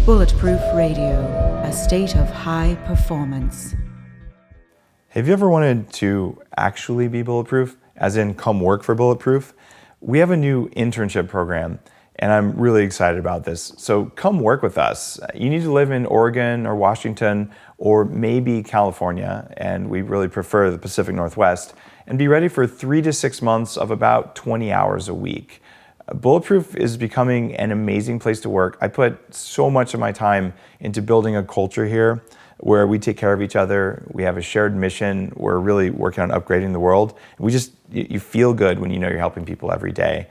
Bulletproof Radio, a state of high performance. Have you ever wanted to actually be bulletproof, as in come work for Bulletproof? We have a new internship program, and I'm really excited about this. So come work with us. You need to live in Oregon or Washington or maybe California, and we really prefer the Pacific Northwest, and be ready for 3 to 6 months of about 20 hours a week. Bulletproof is becoming an amazing place to work. I put so much of my time into building a culture here where we take care of each other. We have a shared mission. We're really working on upgrading the world. You feel good when you know you're helping people every day.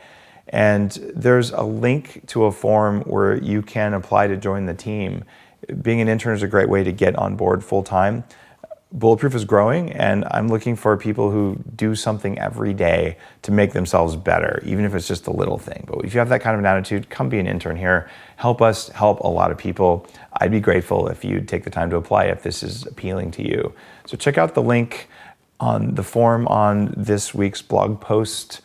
And there's a link to a form where you can apply to join the team. Being an intern is a great way to get on board full time. Bulletproof is growing, and I'm looking for people who do something every day to make themselves better, even if it's just a little thing. But if you have that kind of an attitude, come be an intern here. Help us help a lot of people. I'd be grateful if you'd take the time to apply if this is appealing to you. So check out the link on the form on this week's blog post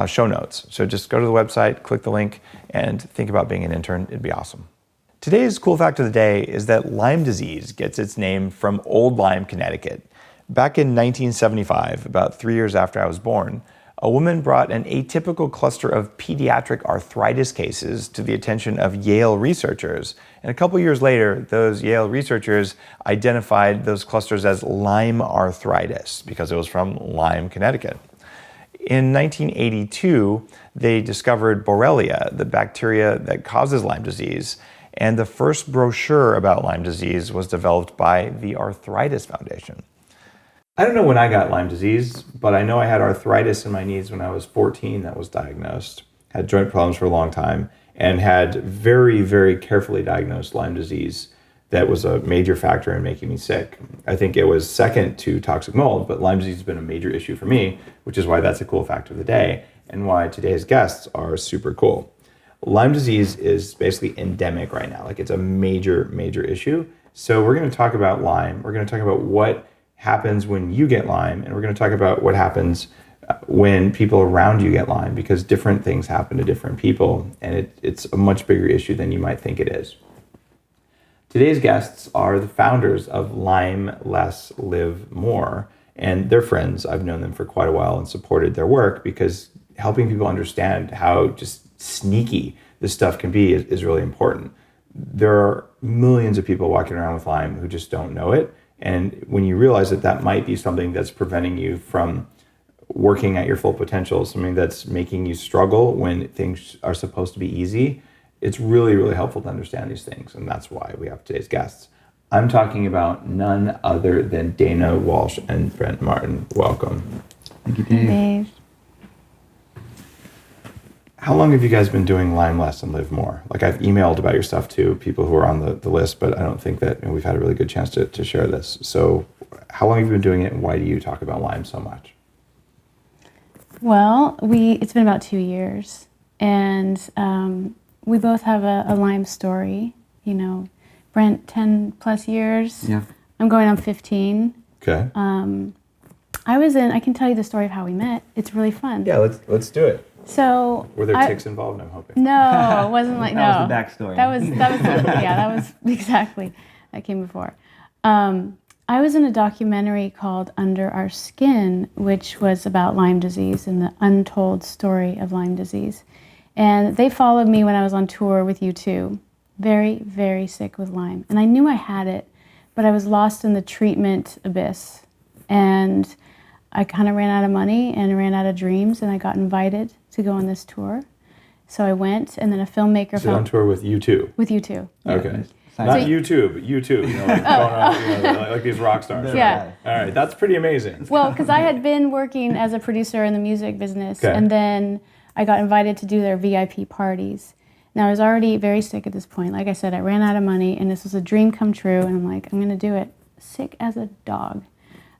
show notes. So just go to the website, click the link, and think about being an intern. It'd be awesome. Today's cool fact of the day is that Lyme disease gets its name from Old Lyme, Connecticut. Back in 1975, about 3 years after I was born, a woman brought an atypical cluster of pediatric arthritis cases to the attention of Yale researchers. And a couple years later, those Yale researchers identified those clusters as Lyme arthritis because it was from Lyme, Connecticut. In 1982, they discovered Borrelia, the bacteria that causes Lyme disease. And the first brochure about Lyme disease was developed by the Arthritis Foundation. I don't know when I got Lyme disease, but I know I had arthritis in my knees when I was 14 that was diagnosed. Had joint problems for a long time and had very, very carefully diagnosed Lyme disease that was a major factor in making me sick. I think it was second to toxic mold, but Lyme disease has been a major issue for me, which is why that's a cool fact of the day and why today's guests are super cool. Lyme disease is basically endemic right now. Like, it's a major, major issue. So we're going to talk about Lyme. We're going to talk about what happens when you get Lyme, and we're going to talk about what happens when people around you get Lyme, because different things happen to different people, and it's a much bigger issue than you might think it is. Today's guests are the founders of Lyme Less Live More, and they're friends. I've known them for quite a while and supported their work because helping people understand how just sneaky this stuff can be is really important. There are millions of people walking around with Lyme who just don't know it. And when you realize that that might be something that's preventing you from working at your full potential, something that's making you struggle when things are supposed to be easy, it's really, really helpful to understand these things. And that's why we have today's guests. I'm talking about none other than Dana, Walsh, and Brent Martin. Welcome. Thank you, Dave. How long have you guys been doing Lyme Less and Live More? Like, I've emailed about your stuff to people who are on the list, but I don't think that we've had a really good chance to share this. So how long have you been doing it, and why do you talk about Lyme so much? Well, it's been about 2 years, and we both have a Lyme story. You know, Brent, 10 plus years. Yeah. I'm going on 15. Okay. I can tell you the story of how we met. It's really fun. Yeah, let's do it. So were there ticks involved? I'm hoping. No, it wasn't like that was the backstory. That was exactly, that came before. I was in a documentary called Under Our Skin, which was about Lyme disease and the untold story of Lyme disease. And they followed me when I was on tour with U2, very, very sick with Lyme. And I knew I had it, but I was lost in the treatment abyss. And I kind of ran out of money and ran out of dreams, and I got invited to go on this tour. So I went, and then a filmmaker So on tour with U2? With U2. Okay. Yeah. Not YouTube, but U2, like these rock stars. Yeah. All right, that's pretty amazing. Well, because I had been working as a producer in the music business, and then I got invited to do their VIP parties. Now, I was already very sick at this point. Like I said, I ran out of money, and this was a dream come true, and I'm like, I'm going to do it. Sick as a dog.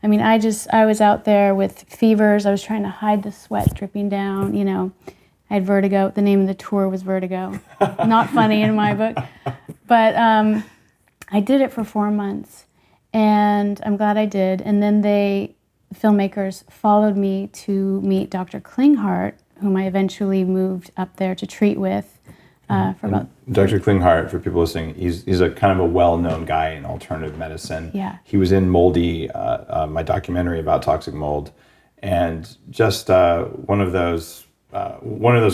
I mean, I was out there with fevers. I was trying to hide the sweat dripping down, you know. I had vertigo. The name of the tour was Vertigo. Not funny in my book. But I did it for 4 months, and I'm glad I did. And then they filmmakers followed me to meet Dr. Klinghardt, whom I eventually moved up there to treat with for about... Dr. Klinghardt, for people listening, he's a kind of a well-known guy in alternative medicine. Yeah. He was in Moldy, my documentary about toxic mold, and just one of those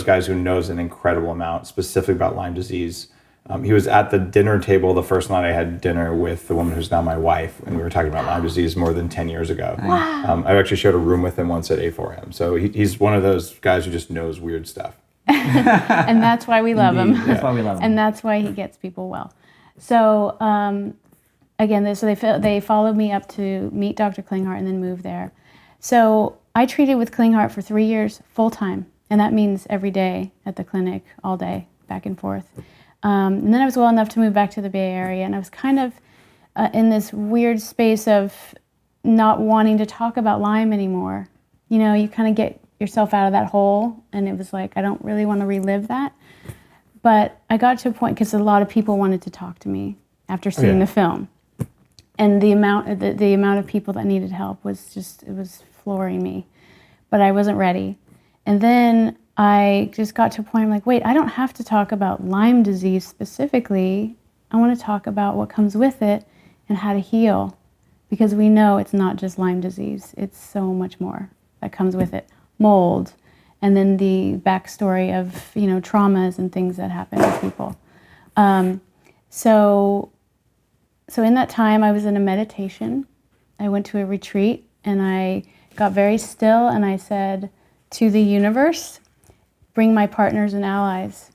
guys who knows an incredible amount, specifically about Lyme disease. He was at the dinner table the first night I had dinner with the woman who's now my wife, and we were talking about Lyme disease more than 10 years ago. Wow. I actually shared a room with him once at A4M. So he's one of those guys who just knows weird stuff. And that's why we love him. That's why we love him. And that's why he gets people well. So again, they followed me up to meet Dr. Klinghardt and then move there. So I treated with Klinghardt for 3 years full time, and that means every day at the clinic, all day, back and forth. And then I was well enough to move back to the Bay Area, and I was kind of in this weird space of not wanting to talk about Lyme anymore. You know, you kind of get yourself out of that hole, and it was like, I don't really want to relive that. But I got to a point, because a lot of people wanted to talk to me after seeing the film. And the amount of people that needed help was just, it was flooring me. But I wasn't ready. And then I just got to a point, I'm like, wait, I don't have to talk about Lyme disease specifically. I want to talk about what comes with it and how to heal. Because we know it's not just Lyme disease. It's so much more that comes with it. Mold, and then the backstory of, you know, traumas and things that happen to people. So in that time, I was in a meditation. I went to a retreat, and I got very still, and I said to the universe, bring my partners and allies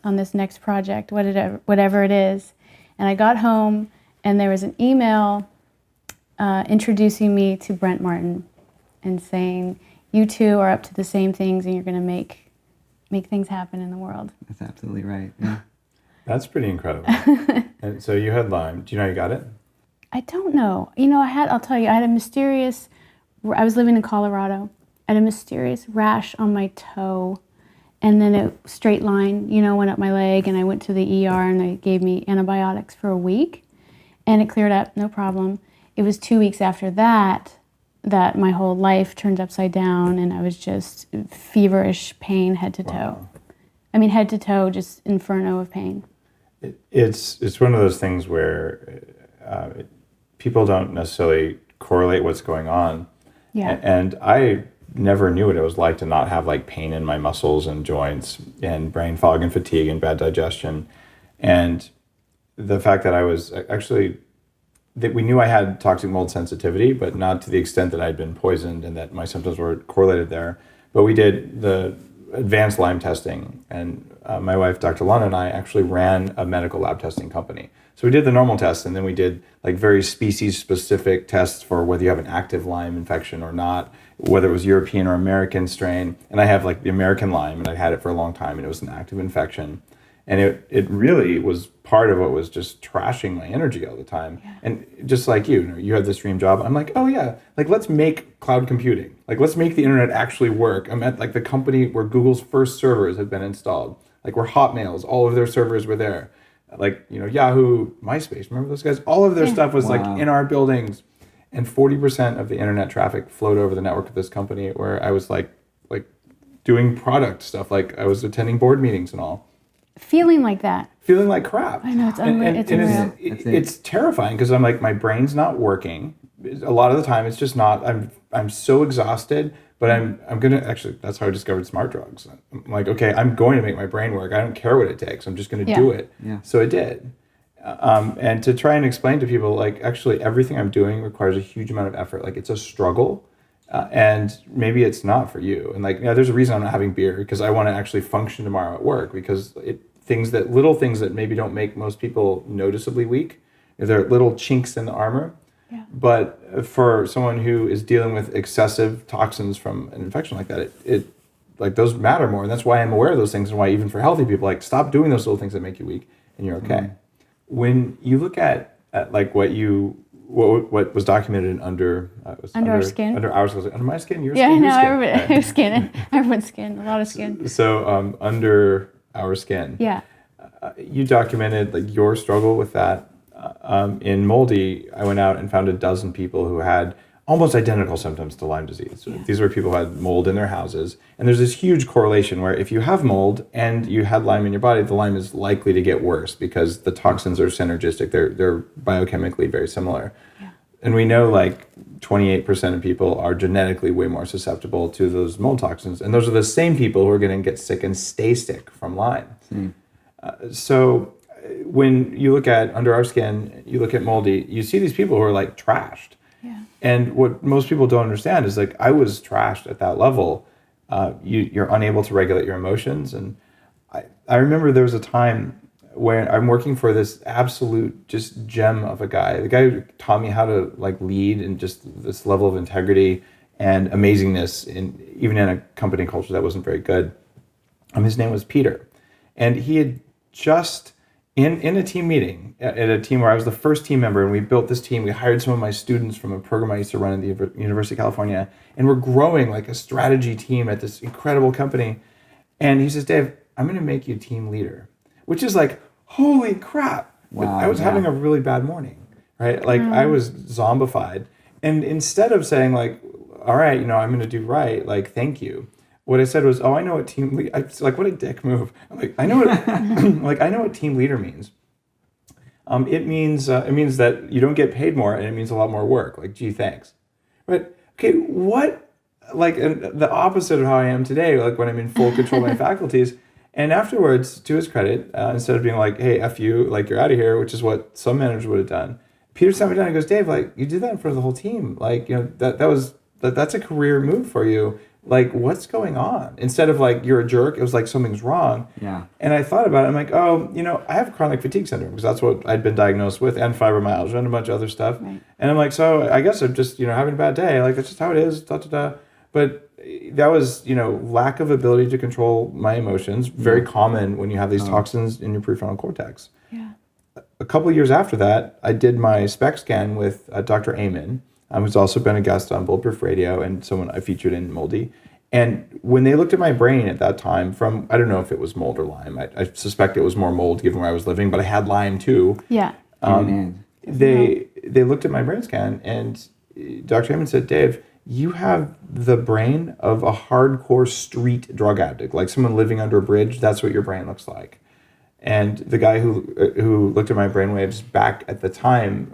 on this next project, whatever it is. And I got home, and there was an email introducing me to Brent Martin and saying, you two are up to the same things, and you're going to make things happen in the world. That's absolutely right. Yeah. That's pretty incredible. And so you had Lyme. Do you know how you got it? I don't know. You know, I'll tell you, I was living in Colorado. I had a mysterious rash on my toe, and then a straight line, you know, went up my leg, and I went to the ER, and they gave me antibiotics for a week, and it cleared up, no problem. It was 2 weeks after that my whole life turned upside down, and I was just feverish pain head to toe. Wow. I mean, head to toe, just inferno of pain. It's one of those things where people don't necessarily correlate what's going on. Yeah. And I never knew what it was like to not have like pain in my muscles and joints and brain fog and fatigue and bad digestion. And the fact that I was actually, that we knew I had toxic mold sensitivity, but not to the extent that I'd been poisoned and that my symptoms were correlated there. But we did the advanced Lyme testing, and my wife, Dr. Lana, and I actually ran a medical lab testing company. So we did the normal tests, and then we did like very species-specific tests for whether you have an active Lyme infection or not, whether it was European or American strain. And I have like the American Lyme, and I had it for a long time, and it was an active infection. And it really was part of what was just trashing my energy all the time. Yeah. And just like you had this dream job. I'm like, oh yeah, like let's make cloud computing. Like let's make the internet actually work. I'm at like the company where Google's first servers had been installed. Like where Hotmail's, all of their servers were there. Like, Yahoo, MySpace, remember those guys? All of their stuff was like in our buildings. And 40% of the internet traffic flowed over the network of this company, where I was like doing product stuff. Like I was attending board meetings and all. Feeling like that. Feeling like crap. I know, it's unreal. It's unreal. It's terrifying, because I'm like, my brain's not working. A lot of the time, it's just not. I'm so exhausted, but I'm gonna actually. That's how I discovered smart drugs. I'm like, okay, I'm going to make my brain work. I don't care what it takes. I'm just gonna do it. Yeah. So I did. And to try and explain to people, like, actually, everything I'm doing requires a huge amount of effort. Like, it's a struggle. And maybe it's not for you. And like, there's a reason I'm not having beer, because I want to actually function tomorrow at work, because little things that maybe don't make most people noticeably weak, they're little chinks in the armor. Yeah. But for someone who is dealing with excessive toxins from an infection like that, it like those matter more. And that's why I'm aware of those things, and why even for healthy people, like, stop doing those little things that make you weak, and you're okay. Mm-hmm. When you look at like what was documented in under our skin, under our skin, under my skin, your skin, skin, no, everybody's skin, everyone's skin, a lot of skin. So under our skin, you documented like your struggle with that. In Moldy, I went out and found a dozen people who had almost identical symptoms to Lyme disease. Yeah. These were people who had mold in their houses. And there's this huge correlation where if you have mold and you had Lyme in your body, the Lyme is likely to get worse because the toxins are synergistic. They're biochemically very similar. Yeah. And we know like 28% of people are genetically way more susceptible to those mold toxins. And those are the same people who are going to get sick and stay sick from Lyme. So when you look at under our skin, you look at moldy, you see these people who are like trashed. Yeah. And what most people don't understand is like, I was trashed at that level. You're unable to regulate your emotions. And I remember there was a time when I'm working for this absolute just gem of a guy. The guy who taught me how to like lead and just this level of integrity and amazingness even in a company culture that wasn't very good. His name was Peter. And he had just in a team meeting at a team where I was the first team member, and we built this team. We hired some of my students from a program I used to run at the University of California, and we're growing like a strategy team at this incredible company. And he says, Dave, I'm going to make you team leader, which is like, holy crap. Wow, I was having a really bad morning, right? Like I was zombified. And instead of saying like, all right, I'm going to do right, like, thank you. What I said was, I know what team leader, like, what a dick move. I'm like, I know what, I know what team leader means. It means that you don't get paid more, and it means a lot more work. Like, gee, thanks. But okay, what, like, the opposite of how I am today, like when I'm in full control of my faculties. And afterwards, to his credit, instead of being like, hey, F you, like, you're out of here, which is what some managers would have done, Peter sat me down and goes, Dave, like, you did that in front of the whole team. Like, that's a career move for you. Like, what's going on? Instead of like, you're a jerk, it was like something's wrong. Yeah. And I thought about it. I'm like, I have chronic fatigue syndrome because that's what I'd been diagnosed with, and fibromyalgia and a bunch of other stuff. Right. And I'm like, so I guess I'm just, having a bad day. Like, that's just how it is. But that was, lack of ability to control my emotions. Very common when you have these toxins in your prefrontal cortex. Yeah. A couple of years after that, I did my SPECT scan with Dr. Amen, who's also been a guest on Bulletproof Radio and someone I featured in Moldy. And when they looked at my brain at that time from, I don't know if it was mold or Lyme. I suspect it was more mold given where I was living, but I had Lyme too. Yeah. They looked at my brain scan, and Dr. Amen said, Dave, you have the brain of a hardcore street drug addict, like someone living under a bridge. That's what your brain looks like. And the guy who looked at my brainwaves back at the time,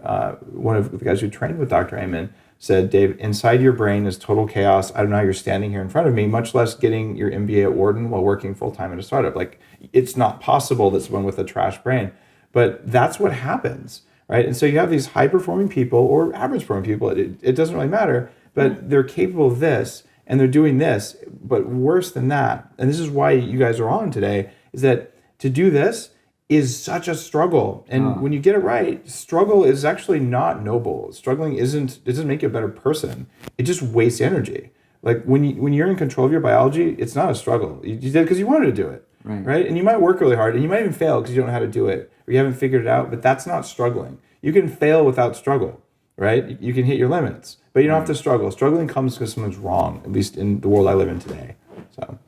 one of the guys who trained with Dr. Amen, said, Dave, inside your brain is total chaos. I don't know how you're standing here in front of me, much less getting your MBA at Wharton while working full-time at a startup. Like, it's not possible that someone with a trash brain. But that's what happens, right? And so you have these high-performing people or average-performing people. It doesn't really matter, but they're capable of this, and they're doing this, but worse than that. And this is why you guys are on today, is that to do this is such a struggle. And when you get it right, struggle is actually not noble. Struggling doesn't make you a better person. It just wastes energy. Like when you're in control of your biology, it's not a struggle. You did it because you wanted to do it, right? And you might work really hard, and you might even fail because you don't know how to do it, or you haven't figured it out, but that's not struggling. You can fail without struggle, right? You can hit your limits, but you don't have to struggle. Struggling comes because something's wrong, at least in the world I live in today. So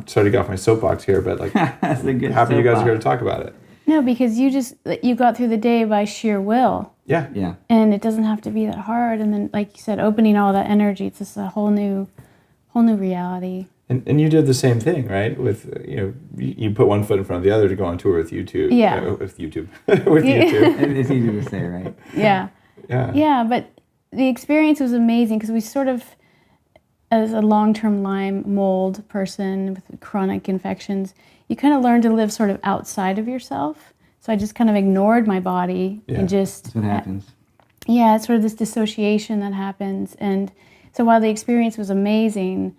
sorry to get off my soapbox here, but like, that's a good happy you guys are here to talk about it. No, because you got through the day by sheer will. Yeah. And it doesn't have to be that hard. And then, like you said, opening all that energy, it's just a whole new reality. And you did the same thing, right? With you put one foot in front of the other to go on tour with YouTube. Yeah. With YouTube. With YouTube. It's easy to say, right? Yeah. Yeah. Yeah, but the experience was amazing because we sort of, as a long-term Lyme mold person with chronic infections, you kind of learn to live sort of outside of yourself. So I just kind of ignored my body and just... That's what happens. Yeah, it's sort of this dissociation that happens. And so while the experience was amazing,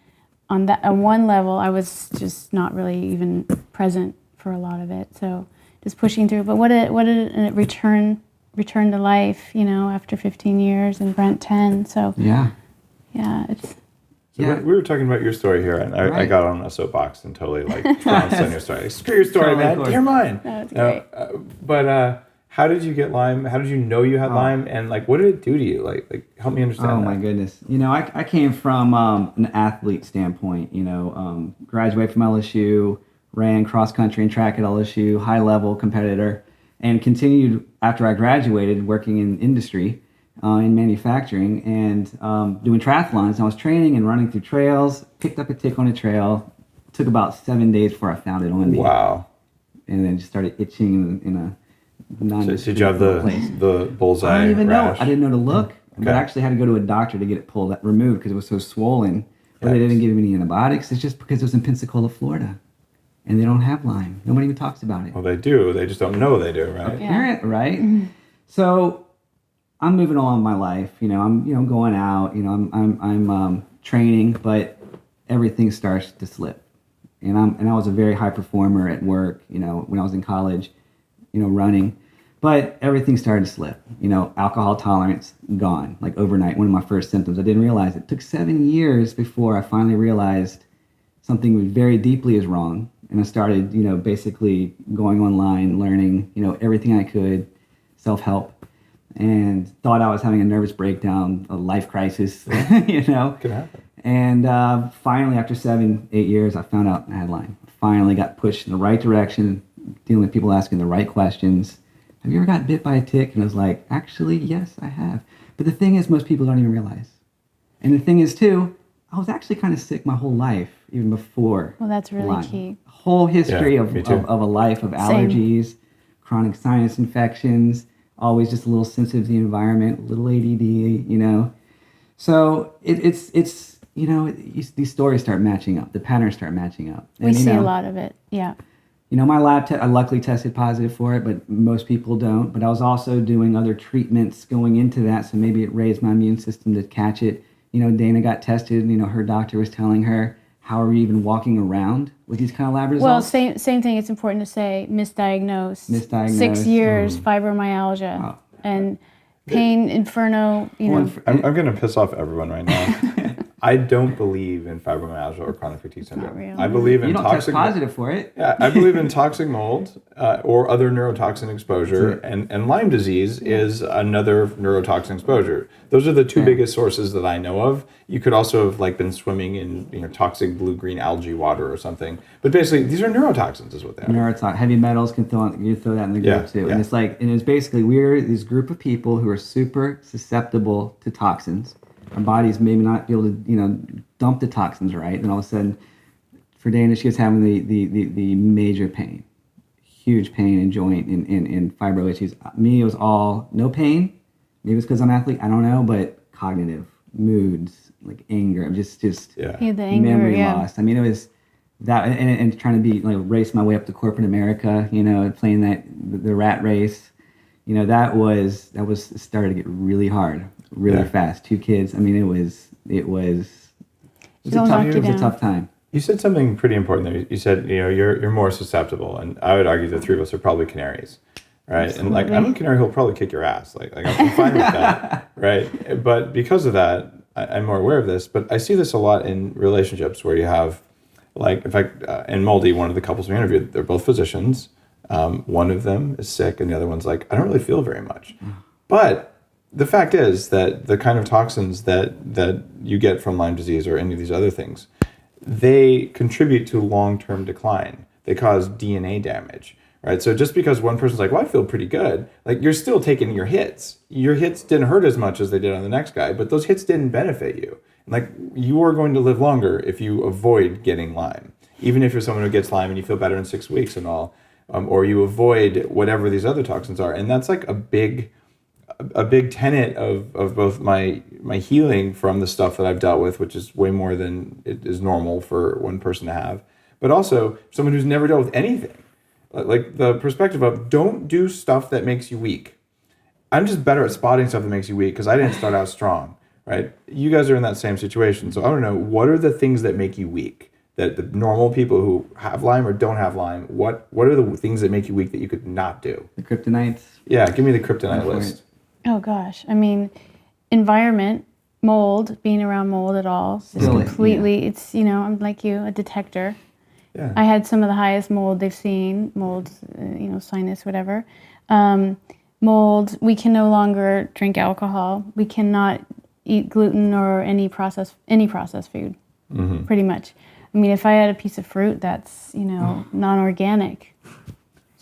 on one level, I was just not really even present for a lot of it. So just pushing through. But what a return to life, after 15 years and Brent 10. So yeah, it's... So we were talking about your story here, and I got on a soapbox and totally trounced on your story. Like, screw your story, man. Hear mine. No, it's great. But how did you get Lyme? How did you know you had Lyme? And what did it do to you? Like help me understand. Oh my goodness. I came from an athlete standpoint. Graduated from LSU, ran cross country and track at LSU, high level competitor, and continued after I graduated working in industry. in manufacturing and doing triathlons. I was training and running through trails, picked up a tick on a trail. Took about 7 days before I found it on me. Wow. And then just started itching in a So did you have the bullseye I don't even rash? know. I didn't know to look. Okay. But I actually had to go to a doctor to get it removed because it was so swollen. But they didn't give me any antibiotics. It's just because it was in Pensacola, Florida. And they don't have Lyme. Nobody even talks about it. Well, they do. They just don't know they do, right? Apparent, right? So I'm moving on in my life. I'm going out. I'm training, but everything starts to slip. And I was a very high performer at work. When I was in college, running, but everything started to slip. Alcohol tolerance gone, like overnight. One of my first symptoms. I didn't realize it took 7 years before I finally realized something very deeply is wrong. And I started, basically going online, learning, everything I could, self-help, and thought I was having a nervous breakdown, a life crisis, Could happen. And finally, after 7-8 years, I found out I had Lyme. Finally got pushed in the right direction, dealing with people asking the right questions. Have you ever got bit by a tick? And I was like, actually, yes, I have. But the thing is, most people don't even realize. And the thing is, too, I was actually kind of sick my whole life, even before. Well, that's really Lyme. key. Whole history Yeah, of me too. a life of allergies, chronic sinus infections, always just a little sensitive to the environment, a little ADD, So it's these stories start matching up. The patterns start matching up. We And, see a lot of it, yeah. My lab, I luckily tested positive for it, but most people don't. But I was also doing other treatments going into that, so maybe it raised my immune system to catch it. Dana got tested, her doctor was telling her, how are you even walking around with these kind of lab results? Well, same thing. It's important to say misdiagnosed. 6 years, fibromyalgia, and pain, inferno, I'm going to piss off everyone right now. I don't believe in fibromyalgia or chronic fatigue syndrome. real. I believe in You don't test positive for it. Yeah, I believe in toxic mold or other neurotoxin exposure, and Lyme disease is another neurotoxin exposure. Those are the two biggest sources that I know of. You could also have been swimming in toxic blue-green algae water or something. But basically, these are neurotoxins, is what they are. Neurotoxin, heavy metals can throw that in the group too. Yeah. And it's basically we're this group of people who are super susceptible to toxins. Our bodies maybe not be able to dump the toxins right, and all of a sudden, for Dana, she was having the major pain, huge pain in joint and fibro issues. Me, it was all no pain. Maybe it's because I'm an athlete. I don't know, but cognitive, moods, like anger, just Yeah, the anger, memory loss. I mean, it was that, and trying to be race my way up to corporate America. Playing the rat race. That started to get really hard, really fast. 2 kids. I mean, it was a tough time. You said something pretty important there. You said you're more susceptible, and I would argue the three of us are probably canaries, right? Absolutely. And I'm a canary who'll probably kick your ass. I'm fine with that, right? But because of that, I'm more aware of this. But I see this a lot in relationships where you have, in fact, in Moldy, one of the couples we interviewed, they're both physicians. One of them is sick, and the other one's like, I don't really feel very much. But the fact is that the kind of toxins that you get from Lyme disease or any of these other things, they contribute to long-term decline. They cause DNA damage, right? So just because one person's like, well, I feel pretty good, you're still taking your hits. Your hits didn't hurt as much as they did on the next guy, but those hits didn't benefit you. You are going to live longer if you avoid getting Lyme, even if you're someone who gets Lyme and you feel better in 6 weeks and all. Or you avoid whatever these other toxins are. And that's a big tenet of both my healing from the stuff that I've dealt with, which is way more than it is normal for one person to have, but also someone who's never dealt with anything. The perspective of don't do stuff that makes you weak. I'm just better at spotting stuff that makes you weak because I didn't start out strong, right? You guys are in that same situation. So I want to know, what are the things that make you weak? That the normal people who have Lyme or don't have Lyme, what are the things that make you weak that you could not do? The kryptonites. Yeah, give me the kryptonite list. Oh gosh, I mean, environment, mold, being around mold at all is completely. It's I'm like you, a detector. Yeah. I had some of the highest mold they've seen, mold, sinus, whatever. Mold. We can no longer drink alcohol. We cannot eat gluten or any processed food. Pretty much. I mean, if I had a piece of fruit that's, non-organic,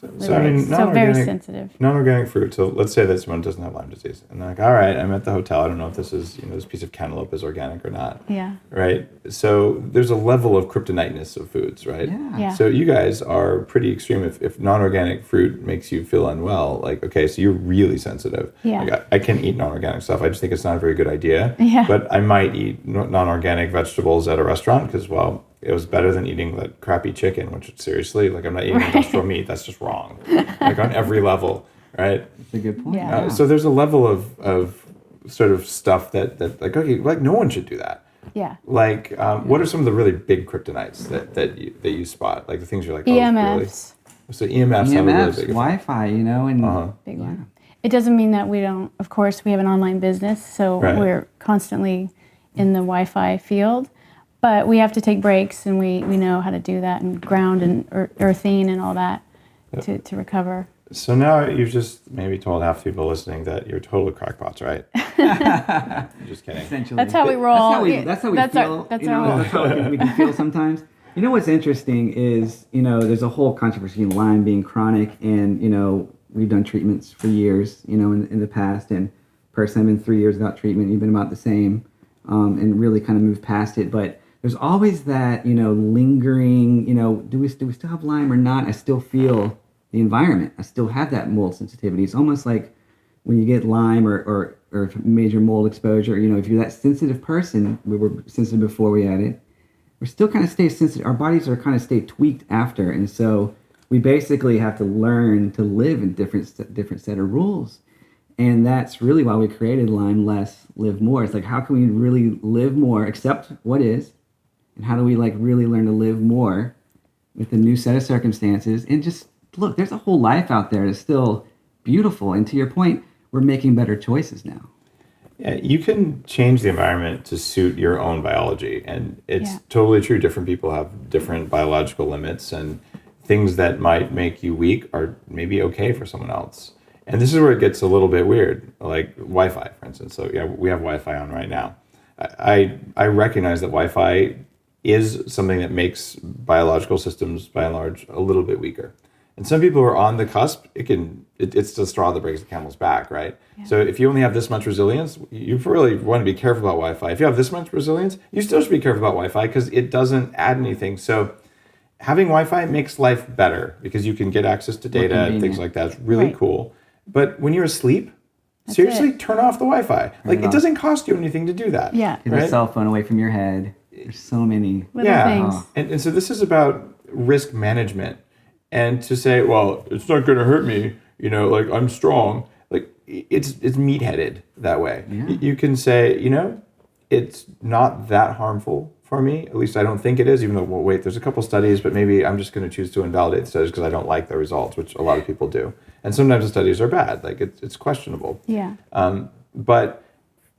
So I mean, very sensitive. Non-organic fruit. So let's say that someone doesn't have Lyme disease, and they're like, "All right, I'm at the hotel. I don't know if this is, this piece of cantaloupe is organic or not." Yeah. Right. So there's a level of kryptoniteness of foods, right? Yeah. So you guys are pretty extreme. If non-organic fruit makes you feel unwell, like, okay, so you're really sensitive. Yeah. Like, I can eat non-organic stuff. I just think it's not a very good idea. Yeah. But I might eat non-organic vegetables at a restaurant because, well, it was better than eating that crappy chicken, which seriously, like, I'm not eating industrial meat. That's just wrong. Like on every level, right? That's a good point. Yeah. So there's a level of sort of stuff that like, okay, like no one should do that. Yeah. Like, what are some of the really big kryptonites that you spot? Like the things you're like, oh, EMFs. really? So EMFs have a really big effect. Wi-Fi, and Big one. It doesn't mean that we don't, of course, we have an online business, so we're constantly in the Wi-Fi field, but we have to take breaks, and we know how to do that, and ground and earthing and all that to recover. So now you've just maybe told half the people listening that you're total crackpots, right? I'm just kidding. essentially. That's how we roll. That's how we feel. That's our we can feel sometimes. You know what's interesting is, there's a whole controversy in Lyme being chronic, and, we've done treatments for years, in the past, and personally I've been 3 years without treatment. You've been about the same, and really kind of moved past it. But there's always that, lingering, do we still have Lyme or not? I still feel the environment. I still have that mold sensitivity. It's almost like when you get Lyme or major mold exposure, if you're that sensitive person, we were sensitive before we had it, we're still kind of stay sensitive. Our bodies are kind of stay tweaked after. And so we basically have to learn to live in different set of rules. And that's really why we created Lyme Less Live More. It's like, how can we really live more, accept what is, and how do we really learn to live more with a new set of circumstances? And just look, there's a whole life out there that's still beautiful. And to your point, we're making better choices now. Yeah, you can change the environment to suit your own biology. And it's totally true. Different people have different biological limits, and things that might make you weak are maybe okay for someone else. And this is where it gets a little bit weird, like Wi-Fi, for instance. So we have Wi-Fi on right now. I recognize that Wi-Fi is something that makes biological systems, by and large, a little bit weaker. And some people who are on the cusp, it's the straw that breaks the camel's back, right? Yeah. So if you only have this much resilience, you really want to be careful about Wi-Fi. If you have this much resilience, you still should be careful about Wi-Fi because it doesn't add anything. So having Wi-Fi makes life better because you can get access to data and things like that. It's really cool. But when you're asleep, seriously, turn off the Wi-Fi. It doesn't cost you anything to do that. Yeah. Get a cell phone away from your head. There's so many little things. And so this is about risk management. And to say, well, it's not going to hurt me, I'm strong. It's meat-headed that way. Yeah. You can say, it's not that harmful for me. At least I don't think it is, even though, well, wait, there's a couple studies, but maybe I'm just going to choose to invalidate the studies because I don't like the results, which a lot of people do. And sometimes the studies are bad. It's questionable. Yeah. But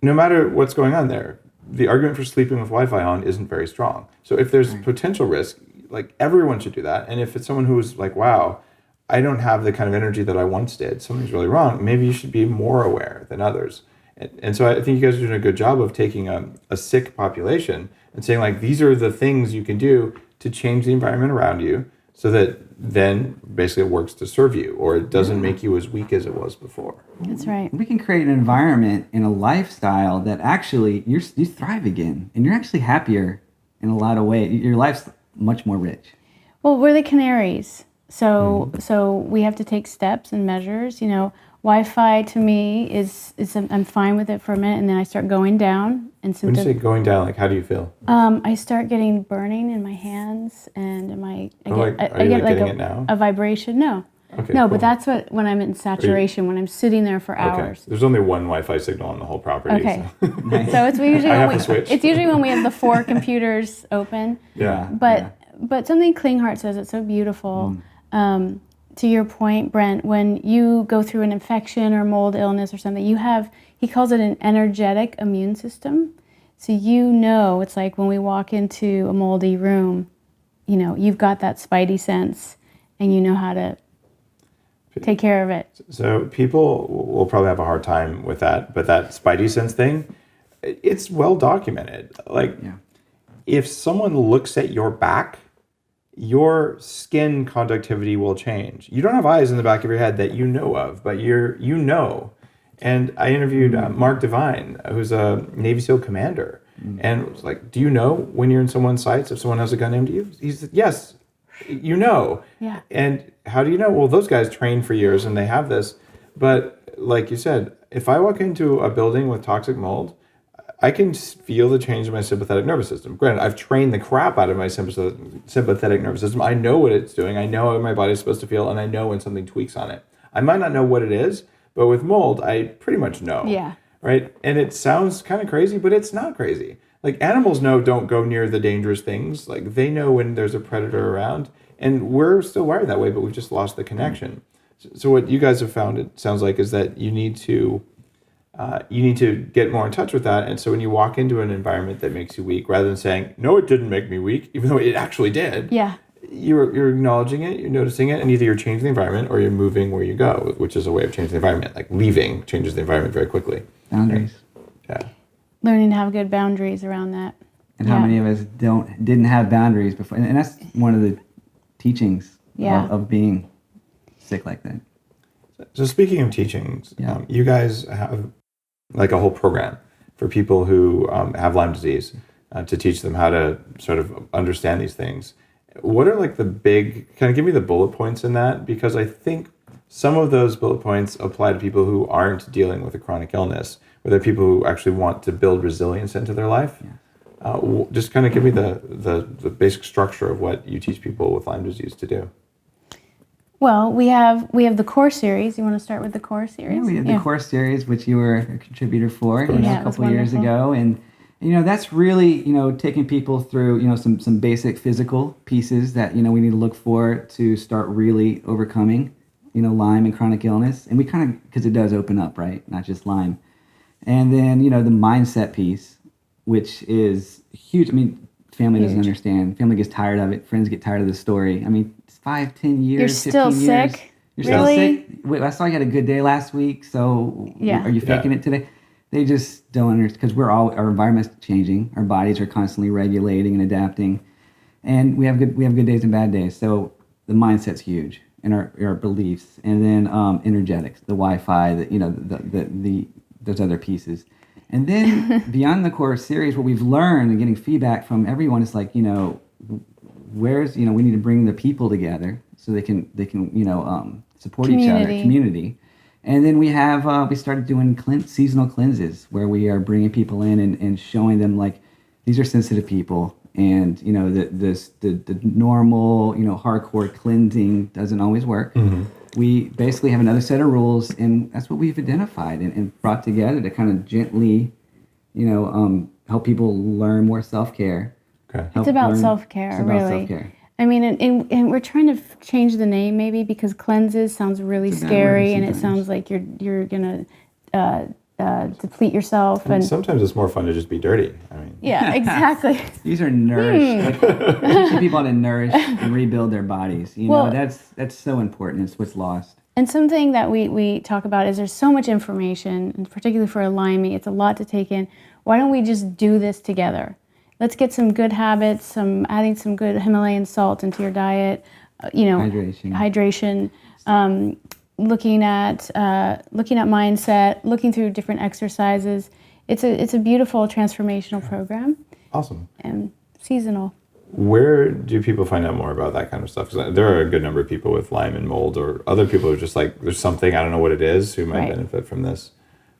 no matter what's going on there, the argument for sleeping with Wi-Fi on isn't very strong. So if there's potential risk, everyone should do that. And if it's someone who's like, wow, I don't have the kind of energy that I once did, something's really wrong, maybe you should be more aware than others. And so I think you guys are doing a good job of taking a sick population and saying, these are the things you can do to change the environment around you so that then basically it works to serve you, or it doesn't make you as weak as it was before. That's right. We can create an environment and a lifestyle that actually you thrive again, and you're actually happier in a lot of ways. Your life's much more rich. Well, we're the canaries, so we have to take steps and measures. Wi-Fi to me is I'm fine with it for a minute, and then I start going down. And when you say going down, how do you feel? I start getting burning in my hands, and I get a vibration. No. Okay, no, cool. but that's when I'm in saturation, when I'm sitting there for hours. There's only one Wi-Fi signal on the whole property. Okay. So it's usually when we have the 4 computers open. Yeah. But something Klinghardt says, it's so beautiful. To your point, Brent, when you go through an infection or mold illness or something, he calls it an energetic immune system. So it's like when we walk into a moldy room, you've got that spidey sense and you know how to take care of it. So people will probably have a hard time with that, but that spidey sense thing, it's well documented. If someone looks at your back, your skin conductivity will change. You don't have eyes in the back of your head that you know of, but you know. And I interviewed Mark Devine, who's a Navy SEAL commander, and was like, do you know when you're in someone's sights if someone has a gun aimed at you? He said, yes, you know. Yeah. And how do you know? Well, those guys train for years and they have this. But like you said, if I walk into a building with toxic mold, I can feel the change in my sympathetic nervous system. Granted, I've trained the crap out of my sympathetic nervous system. I know what it's doing. I know how my body's supposed to feel, and I know when something tweaks on it. I might not know what it is, but with mold, I pretty much know. Yeah. Right? And it sounds kind of crazy, but it's not crazy. Like, animals know don't go near the dangerous things. Like, they know when there's a predator around, and we're still wired that way, but we've just lost the connection. So what you guys have found, it sounds like, is that you need to get more in touch with that. And so when you walk into an environment that makes you weak, rather than saying, no, it didn't make me weak, even though it actually did, Yeah. you're acknowledging it, you're noticing it, and either you're changing the environment or you're moving where you go, which is a way of changing the environment. Like, leaving changes the environment very quickly. Boundaries. Yeah. Learning to have good boundaries around that. And how many of us didn't have boundaries before? And that's one of the teachings of being sick like that. So speaking of teachings, you guys have like a whole program for people who have Lyme disease to teach them how to sort of understand these things. What are like the big, kind of give me the bullet points in that? Because I think some of those bullet points apply to people who aren't dealing with a chronic illness, or they're people who actually want to build resilience into their life. Yeah. Just kind of give me the basic structure of what you teach people with Lyme disease to do. Well, we have the core series. You want to start with the core series? Yeah, we have the core series, which you were a contributor for a couple of years ago, and that's really taking people through some basic physical pieces that we need to look for to start really overcoming Lyme and chronic illness, and we kind of, because it does open up, right? Not just Lyme, and then the mindset piece, which is huge. I mean, family doesn't understand. Family gets tired of it. Friends get tired of the story. I mean, 5, 10 years, You're 15 still years. sick? You're still sick? Wait, I saw you had a good day last week, so are you faking it today? They just don't understand, because our environment's changing. Our bodies are constantly regulating and adapting. And we have good days and bad days. So the mindset's huge, and our beliefs. And then energetics, the Wi-Fi, those other pieces. And then beyond the core series, what we've learned and getting feedback from everyone is like, where's, we need to bring the people together so they can support each other, community. And then we started doing seasonal cleanses where we are bringing people in and showing them, like, these are sensitive people, and the normal hardcore cleansing doesn't always work. Mm-hmm. We basically have another set of rules, and that's what we've identified and brought together to kind of gently help people learn more self-care. Okay. It's about self-care, really. Self-care. I mean, and we're trying to change the name maybe, because cleanses sounds really scary, and it sounds like you're gonna deplete yourself. And sometimes it's more fun to just be dirty. I mean, yeah, exactly. These are nourished. Teaching people how to nourish and rebuild their bodies. That's so important. It's what's lost. And something that we talk about is there's so much information, and particularly for a Lyme, it's a lot to take in. Why don't we just do this together? Let's get some good habits, adding some good Himalayan salt into your diet, hydration, looking at mindset, looking through different exercises. It's a beautiful transformational program. Awesome. And seasonal. Where do people find out more about that kind of stuff? Because there are a good number of people with Lyme and mold, or other people who are just like, there's something, I don't know what it is, who might benefit from this.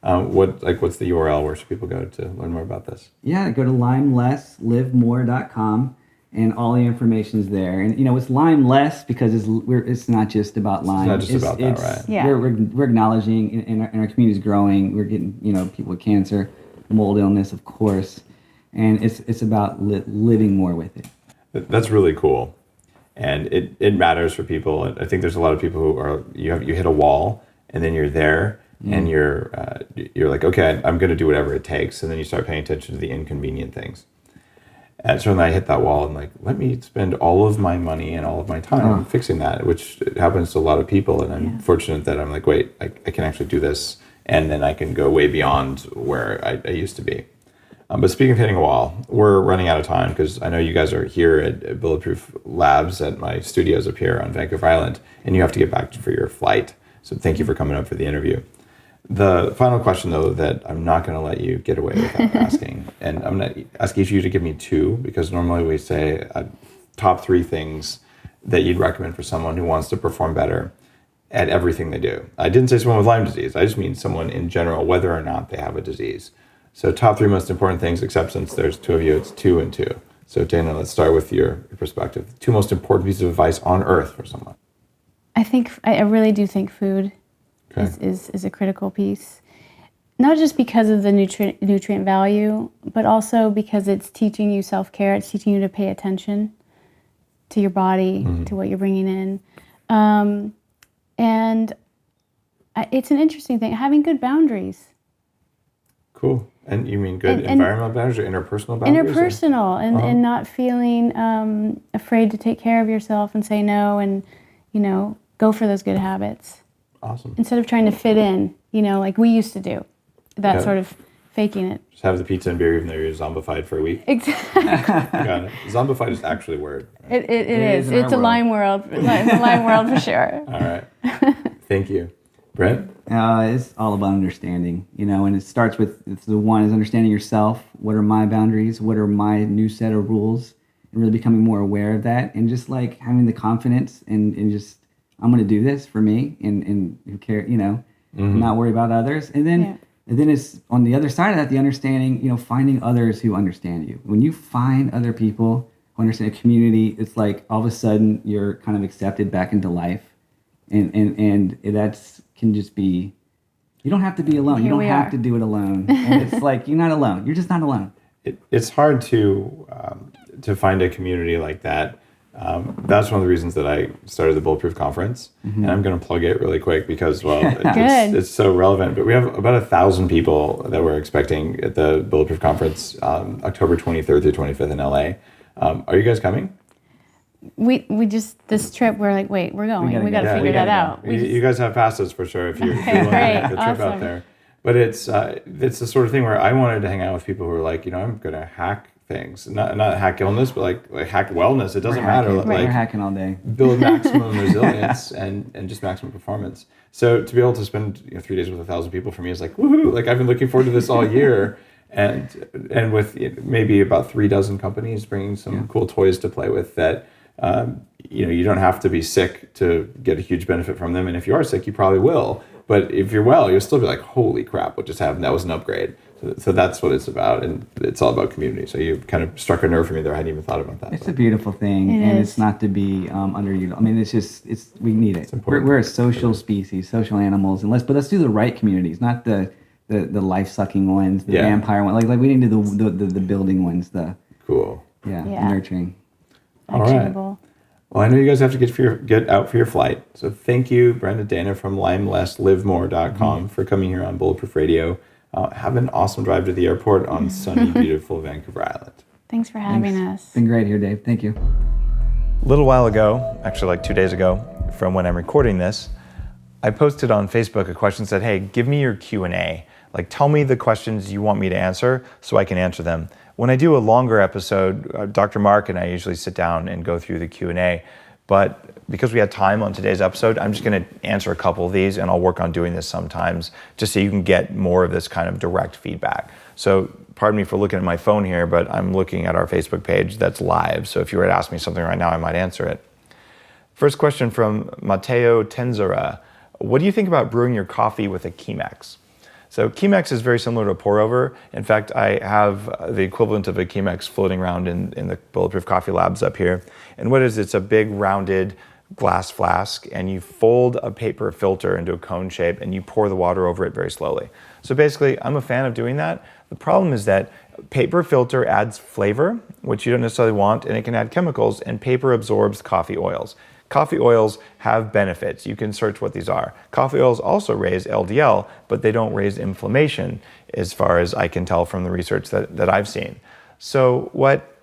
What's the URL? Where should people go to learn more about this? Yeah, go to lymelesslivemore.com, and all the information is there. And it's Lyme Less because it's not just about Lyme. It's not just about that, right? Yeah. We're acknowledging, and our community is growing. We're getting people with cancer, mold illness, of course, and it's about living more with it. That's really cool, and it matters for people. I think there's a lot of people who are you hit a wall, and then you're there. And you're like, okay, I'm going to do whatever it takes, and then you start paying attention to the inconvenient things. And certainly I hit that wall, and like, let me spend all of my money and all of my time fixing that, which happens to a lot of people. And I'm fortunate that I'm like, wait, I can actually do this, and then I can go way beyond where I used to be. But speaking of hitting a wall, we're running out of time because I know you guys are here at Bulletproof Labs at my studios up here on Vancouver Island, and you have to get back for your flight. So thank you for coming up for the interview. The final question, though, that I'm not going to let you get away without asking, and I'm going to ask each of you to give me 2, because normally we say top 3 things that you'd recommend for someone who wants to perform better at everything they do. I didn't say someone with Lyme disease. I just mean someone in general, whether or not they have a disease. So top 3 most important things, except since there's 2 of you, it's 2 and 2. So Dana, let's start with your perspective. 2 most important pieces of advice on earth for someone. I really do think food is a critical piece. Not just because of the nutrient value, but also because it's teaching you self-care. It's teaching you to pay attention to your body, to what you're bringing in. And it's an interesting thing, having good boundaries. Cool. And you mean good environmental boundaries or interpersonal boundaries? Interpersonal, and not feeling afraid to take care of yourself and say no, and, go for those good habits. Awesome. Instead of trying to fit in, like we used to do, that sort of faking it. Just have the pizza and beer even though you're zombified for a week. Exactly. Got it. Zombified is actually a word. Right? It is. It's a Lyme world. It's a Lyme world for sure. All right. Thank you. Brent? It's all about understanding, and it starts with the one is understanding yourself. What are my boundaries? What are my new set of rules? And really becoming more aware of that, and just like having the confidence and just, I'm going to do this for me and who care, not worry about others. And then it's on the other side of that, the understanding, finding others who understand you. When you find other people who understand a community, it's like all of a sudden you're kind of accepted back into life. And that's can just be, you don't have to be alone. You don't have to do it alone. And it's like, you're not alone. You're just not alone. It's hard to find a community like that. That's one of the reasons that I started the Bulletproof Conference, and I'm going to plug it really quick because, it's so relevant. But we have about 1,000 people that we're expecting at the Bulletproof Conference, October 23rd through 25th in LA. Are you guys coming? We just, this trip, we're like, wait, we're going. We got to figure that out. You guys have passes for sure if you're willing to make the trip out there. But it's the sort of thing where I wanted to hang out with people who are like, I'm going to hack things, not hack illness, but like hack wellness. It doesn't matter. We're hacking all day. Build maximum resilience and just maximum performance. So to be able to spend 3 days with 1,000 people for me is like woohoo! Like I've been looking forward to this all year, and with maybe about 3 dozen companies bringing some cool toys to play with that. You don't have to be sick to get a huge benefit from them, and if you are sick, you probably will. But if you're well, you'll still be like, holy crap, what just happened? That was an upgrade. So that's what it's about, and it's all about community. So you kind of struck a nerve for me there. I hadn't even thought about that. It's a beautiful thing, and it's not to be underutilized. I mean, it's we need it. We're a social species, social animals, and let's do the right communities, not the life-sucking ones, the vampire ones. Like we need to do the building ones, the nurturing. All right. Well, I know you guys have to get out for your flight. So thank you, Brent and Dana from LymeLessLiveMore.com for coming here on Bulletproof Radio. Have an awesome drive to the airport on sunny, beautiful Vancouver Island. Thanks for having us. It's been great here, Dave. Thank you. A little while ago, actually like 2 days ago from when I'm recording this, I posted on Facebook a question that said, hey, give me your Q&A. Like, tell me the questions you want me to answer so I can answer them. When I do a longer episode, Dr. Mark and I usually sit down and go through the Q&A. But because we had time on today's episode, I'm just going to answer a couple of these, and I'll work on doing this sometimes just so you can get more of this kind of direct feedback. So pardon me for looking at my phone here, but I'm looking at our Facebook page that's live. So if you were to ask me something right now, I might answer it. First question from Matteo Tenzera. What do you think about brewing your coffee with a Chemex? So Chemex is very similar to a pour-over. In fact, I have the equivalent of a Chemex floating around in the Bulletproof Coffee Labs up here. And what is it? It's a big rounded glass flask, and you fold a paper filter into a cone shape, and you pour the water over it very slowly. So basically, I'm a fan of doing that. The problem is that paper filter adds flavor, which you don't necessarily want, and it can add chemicals, and paper absorbs coffee oils. Coffee oils have benefits. You can search what these are. Coffee oils also raise LDL, but they don't raise inflammation, as far as I can tell from the research that I've seen. So what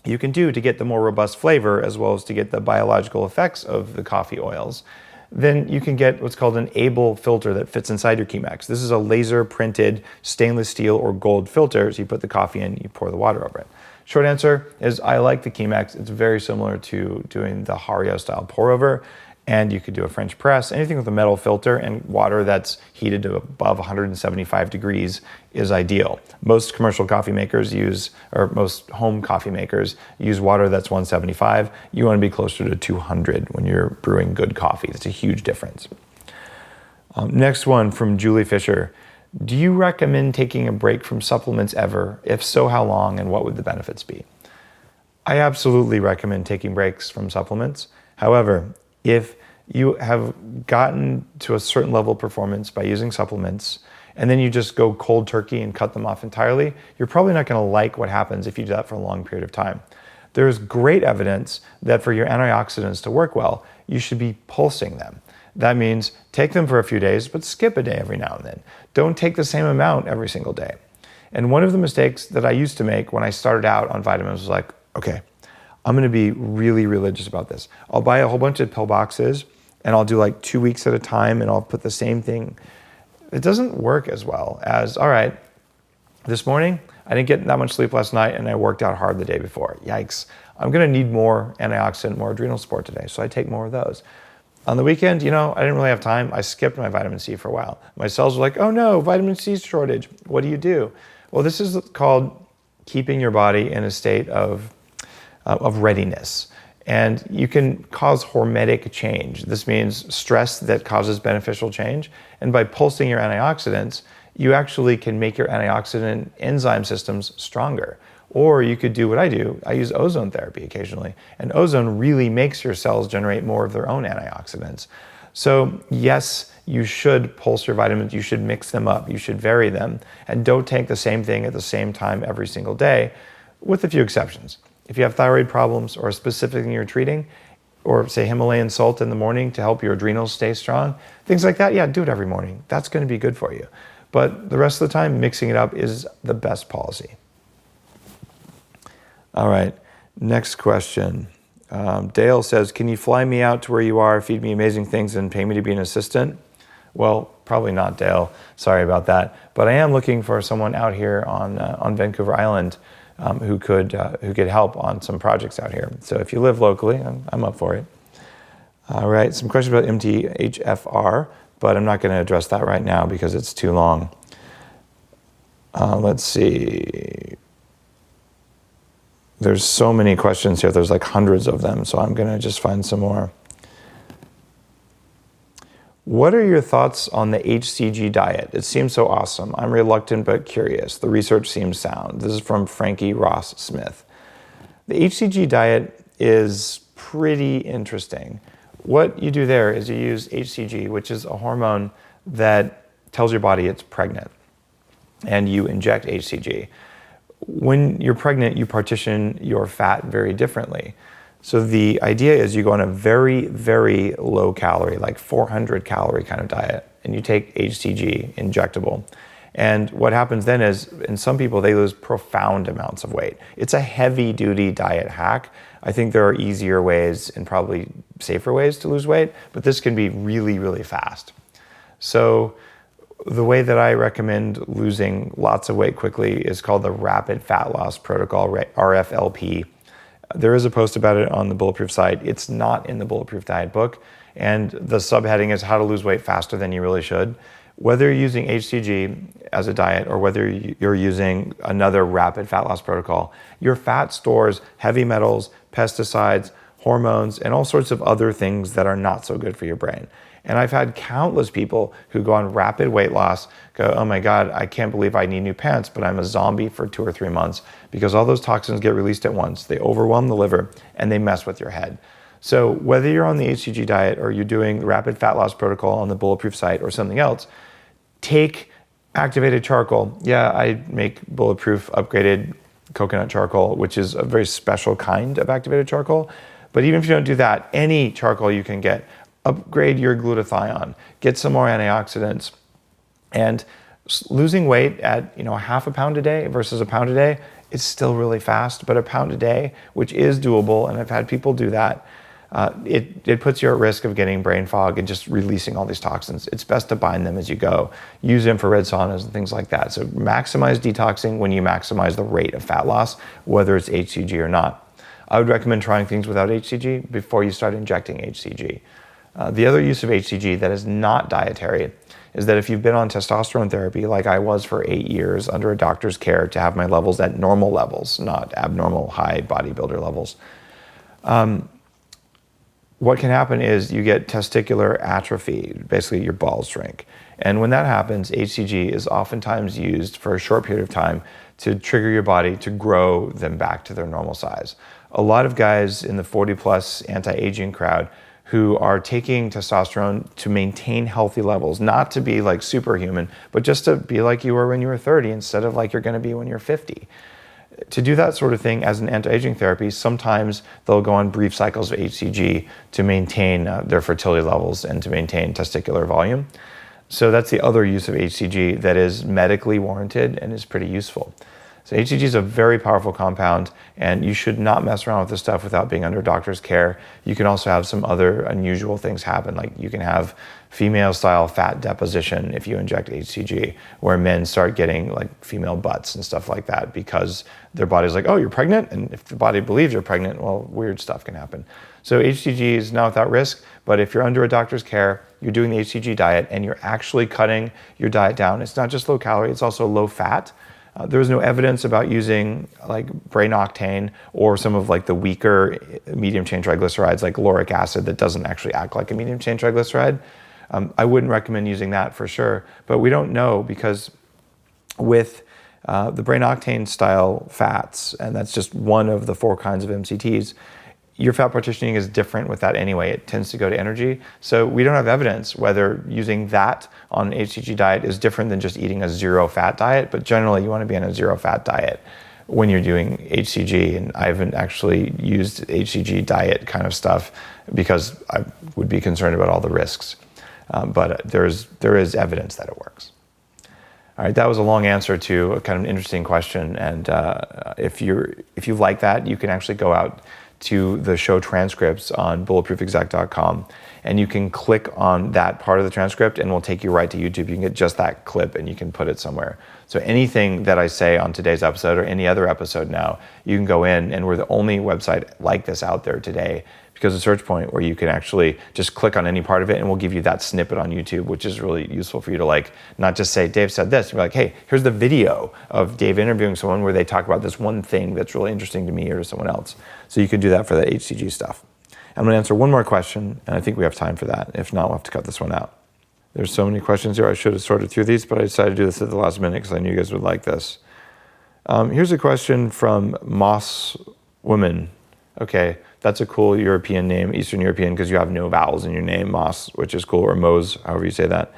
you can do to get the more robust flavor, as well as to get the biological effects of the coffee oils, then you can get what's called an Able filter that fits inside your Chemex. This is a laser printed stainless steel or gold filter. So you put the coffee in, you pour the water over it. Short answer is I like the Chemex. It's very similar to doing the Hario style pour over. And you could do a French press. Anything with a metal filter and water that's heated to above 175 degrees is ideal. Most commercial coffee makers most home coffee makers use water that's 175. You want to be closer to 200 when you're brewing good coffee. That's a huge difference. Next one from Julie Fisher. Do you recommend taking a break from supplements ever? If so, how long and what would the benefits be? I absolutely recommend taking breaks from supplements. However, if you have gotten to a certain level of performance by using supplements, and then you just go cold turkey and cut them off entirely, you're probably not going to like what happens if you do that for a long period of time. There's great evidence that for your antioxidants to work well, you should be pulsing them. That means take them for a few days, but skip a day every now and then. Don't take the same amount every single day. And one of the mistakes that I used to make when I started out on vitamins was like, okay, I'm going to be really religious about this. I'll buy a whole bunch of pill boxes and I'll do like 2 weeks at a time and I'll put the same thing. It doesn't work as well as, all right, this morning I didn't get that much sleep last night and I worked out hard the day before. Yikes. I'm going to need more antioxidant, more adrenal support today. So I take more of those. On the weekend, I didn't really have time. I skipped my vitamin C for a while. My cells were like, oh no, vitamin C shortage. What do? Well, this is called keeping your body in a state of readiness. And you can cause hormetic change. This means stress that causes beneficial change. And by pulsing your antioxidants, you actually can make your antioxidant enzyme systems stronger. Or you could do what I do. I use ozone therapy occasionally. And ozone really makes your cells generate more of their own antioxidants. So yes, you should pulse your vitamins. You should mix them up. You should vary them. And don't take the same thing at the same time every single day, with a few exceptions. If you have thyroid problems or a specific thing you're treating, or say Himalayan salt in the morning to help your adrenals stay strong, things like that, yeah, do it every morning. That's going to be good for you. But the rest of the time, mixing it up is the best policy. All right, next question. Dale says, can you fly me out to where you are, feed me amazing things, and pay me to be an assistant? Well, probably not, Dale. Sorry about that. But I am looking for someone out here on Vancouver Island who could help on some projects out here. So if you live locally, I'm up for it. All right, some questions about MTHFR, but I'm not going to address that right now because it's too long. Let's see. There's so many questions here. There's like hundreds of them, so I'm going to just find some more. What are your thoughts on the HCG diet? It seems so awesome. I'm reluctant but curious. The research seems sound. This is from Frankie Ross Smith. The HCG diet is pretty interesting. What you do there is you use HCG, which is a hormone that tells your body it's pregnant, and you inject HCG. When you're pregnant, you partition your fat very differently. So the idea is you go on a very, very low calorie, like 400 calorie kind of diet, and you take HCG injectable. And what happens then is, in some people, they lose profound amounts of weight. It's a heavy duty diet hack. I think there are easier ways and probably safer ways to lose weight, but this can be really, really fast. So the way that I recommend losing lots of weight quickly is called the Rapid Fat Loss Protocol, RFLP. There is a post about it on the Bulletproof site. It's not in the Bulletproof Diet book. And the subheading is how to lose weight faster than you really should. Whether you're using HCG as a diet or whether you're using another rapid fat loss protocol, your fat stores heavy metals, pesticides, hormones, and all sorts of other things that are not so good for your brain. And I've had countless people who go on rapid weight loss go, oh my God, I can't believe I need new pants, but I'm a zombie for 2 or 3 months because all those toxins get released at once. They overwhelm the liver and they mess with your head. So whether you're on the HCG diet or you're doing the rapid fat loss protocol on the Bulletproof site or something else, take activated charcoal. Yeah, I make Bulletproof upgraded coconut charcoal, which is a very special kind of activated charcoal. But even if you don't do that, any charcoal you can get, upgrade your glutathione, get some more antioxidants, and losing weight at half a pound a day versus a pound a day is still really fast, but a pound a day, which is doable, and I've had people do that, it puts you at risk of getting brain fog and just releasing all these toxins. It's best to bind them as you go. Use infrared saunas and things like that. So maximize detoxing when you maximize the rate of fat loss, whether it's HCG or not. I would recommend trying things without HCG before you start injecting HCG. The other use of HCG that is not dietary is that if you've been on testosterone therapy, like I was for 8 years under a doctor's care to have my levels at normal levels, not abnormal high bodybuilder levels, what can happen is you get testicular atrophy, basically your balls shrink. And when that happens, HCG is oftentimes used for a short period of time to trigger your body to grow them back to their normal size. A lot of guys in the 40 plus anti-aging crowd who are taking testosterone to maintain healthy levels, not to be like superhuman, but just to be like you were when you were 30 instead of like you're gonna be when you're 50. To do that sort of thing as an anti-aging therapy, sometimes they'll go on brief cycles of HCG to maintain their fertility levels and to maintain testicular volume. So that's the other use of HCG that is medically warranted and is pretty useful. So HCG is a very powerful compound, and you should not mess around with this stuff without being under doctor's care. You can also have some other unusual things happen, like you can have female-style fat deposition if you inject HCG, where men start getting like female butts and stuff like that because their body's like, oh, you're pregnant? And if the body believes you're pregnant, well, weird stuff can happen. So HCG is not without risk, but if you're under a doctor's care, you're doing the HCG diet, and you're actually cutting your diet down. It's not just low calorie, it's also low fat. There was no evidence about using like brain octane or some of like the weaker medium chain triglycerides like lauric acid that doesn't actually act like a medium chain triglyceride. I wouldn't recommend using that for sure, but we don't know because with the brain octane style fats, and that's just one of the 4 kinds of MCTs, your fat partitioning is different with that anyway. It tends to go to energy. So we don't have evidence whether using that on an HCG diet is different than just eating a zero fat diet, but generally you want to be on a zero fat diet when you're doing HCG. And I haven't actually used HCG diet kind of stuff because I would be concerned about all the risks. But there is evidence that it works. All right, that was a long answer to a kind of an interesting question. And if you like that, you can actually go out to the show transcripts on bulletproofexec.com, and you can click on that part of the transcript and we'll take you right to YouTube. You can get just that clip and you can put it somewhere. So anything that I say on today's episode or any other episode now, you can go in, and we're the only website like this out there today because of Search Point, where you can actually just click on any part of it and we'll give you that snippet on YouTube, which is really useful for you to like, not just say, Dave said this, you're like, hey, here's the video of Dave interviewing someone where they talk about this one thing that's really interesting to me or to someone else. So you could do that for the HCG stuff. I'm gonna answer one more question, and I think we have time for that. If not, we'll have to cut this one out. There's so many questions here. I should have sorted through these, but I decided to do this at the last minute because I knew you guys would like this. Here's a question from Moss Woman. Okay, that's a cool European name, Eastern European, because you have no vowels in your name, Moss, which is cool, or Mose, however you say that.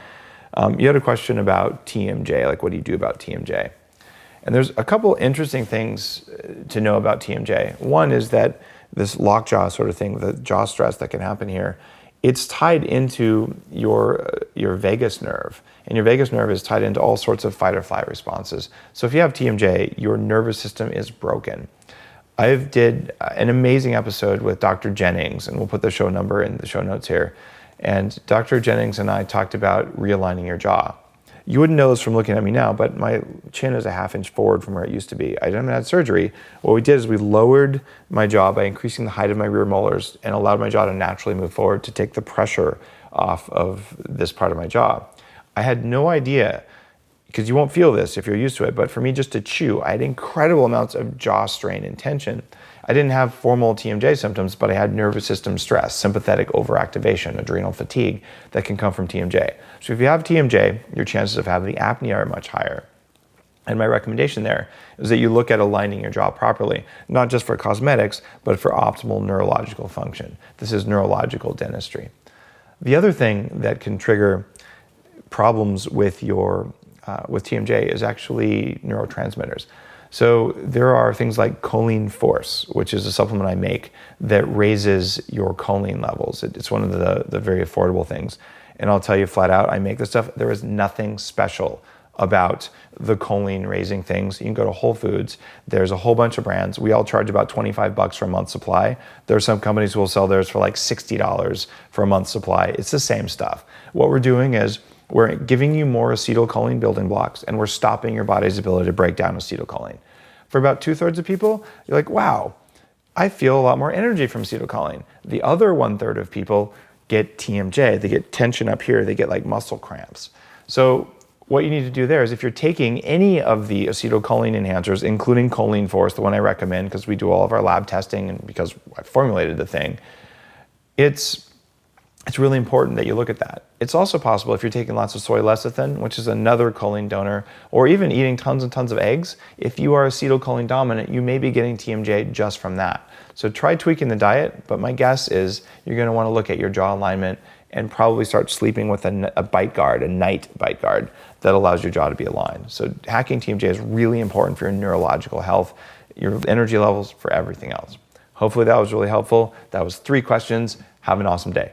You had a question about TMJ, like what do you do about TMJ? And there's a couple interesting things to know about TMJ. One is that this lockjaw sort of thing, the jaw stress that can happen here, it's tied into your vagus nerve. And your vagus nerve is tied into all sorts of fight or flight responses. So if you have TMJ, your nervous system is broken. I did an amazing episode with Dr. Jennings, and we'll put the show number in the show notes here. And Dr. Jennings and I talked about realigning your jaw. You wouldn't know this from looking at me now, but my chin is a half inch forward from where it used to be. I haven't had surgery. What we did is we lowered my jaw by increasing the height of my rear molars and allowed my jaw to naturally move forward to take the pressure off of this part of my jaw. I had no idea, because you won't feel this if you're used to it, but for me just to chew, I had incredible amounts of jaw strain and tension. I didn't have formal TMJ symptoms, but I had nervous system stress, sympathetic overactivation, adrenal fatigue that can come from TMJ. So if you have TMJ, your chances of having apnea are much higher. And my recommendation there is that you look at aligning your jaw properly, not just for cosmetics, but for optimal neurological function. This is neurological dentistry. The other thing that can trigger problems with TMJ is actually neurotransmitters. So there are things like choline force, which is a supplement I make that raises your choline levels. It's one of the very affordable things. And I'll tell you flat out, I make this stuff. There is nothing special about the choline raising things. You can go to Whole Foods. There's a whole bunch of brands. We all charge about $25 for a month's supply. There are some companies who will sell theirs for like $60 for a month's supply. It's the same stuff. What we're doing is we're giving you more acetylcholine building blocks, and we're stopping your body's ability to break down acetylcholine. For about 2/3 of people, you're like, wow, I feel a lot more energy from acetylcholine. The other 1/3 of people get TMJ. They get tension up here. They get like muscle cramps. So what you need to do there is if you're taking any of the acetylcholine enhancers, including Choline Force, the one I recommend because we do all of our lab testing and because I formulated the thing, it's really important that you look at that. It's also possible if you're taking lots of soy lecithin, which is another choline donor, or even eating tons and tons of eggs, if you are acetylcholine dominant, you may be getting TMJ just from that. So try tweaking the diet, but my guess is you're gonna wanna look at your jaw alignment and probably start sleeping with a bite guard, a night bite guard that allows your jaw to be aligned. So hacking TMJ is really important for your neurological health, your energy levels, for everything else. Hopefully that was really helpful. That was 3 questions. Have an awesome day.